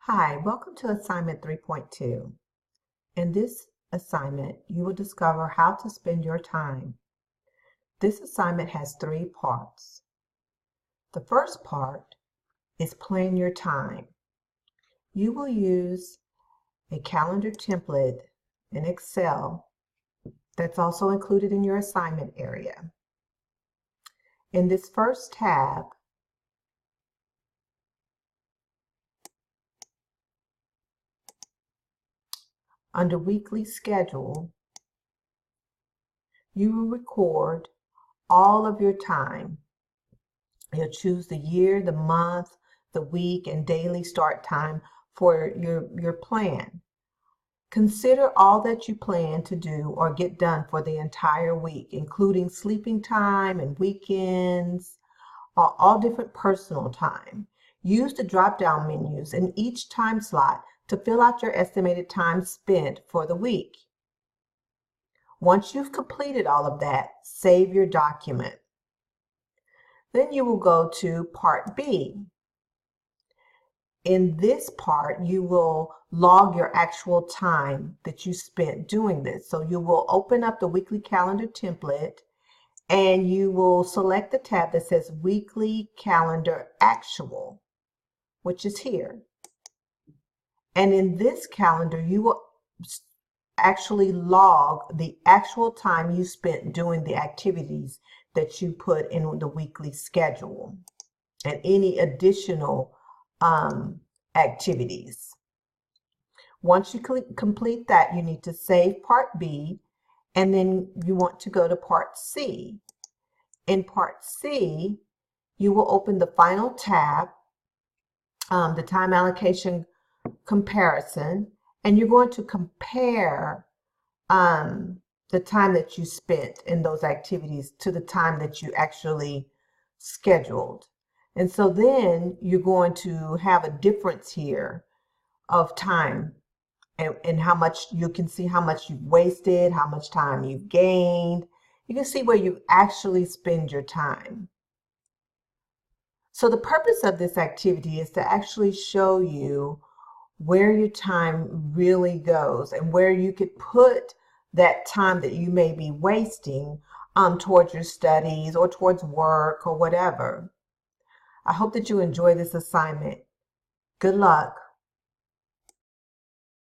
Hi, welcome to assignment 3.2. In this assignment, you will discover how to spend your time. This assignment has 3 parts. The first part is plan your time. You will use a calendar template in Excel that's also included in your assignment area. In this first tab, under weekly schedule, you will record all of your time. You'll choose the year, the month, the week, and daily start time for your plan. Consider all that you plan to do or get done for the entire week, including sleeping time and weekends, all different personal time. Use the drop-down menus in each time slot to fill out your estimated time spent for the week. Once you've completed all of that, save your document. Then you will go to Part B. In this part, you will log your actual time that you spent doing this. So you will open up the weekly calendar template and you will select the tab that says Weekly Calendar Actual, which is here. And in this calendar, you will actually log the actual time you spent doing the activities that you put in the weekly schedule and any additional activities. Once you complete that, you need to save Part B, and then you want to go to Part C. In Part C, you will open the final tab, the time allocation comparison, and you're going to compare the time that you spent in those activities to the time that you actually scheduled. And so then you're going to have a difference here of time and how much you can see how much you've wasted, how much time you've gained. You can see where you actually spend your time. So the purpose of this activity is to actually show you where your time really goes and where you could put that time that you may be wasting towards your studies or towards work or whatever. I hope that you enjoy this assignment. Good luck.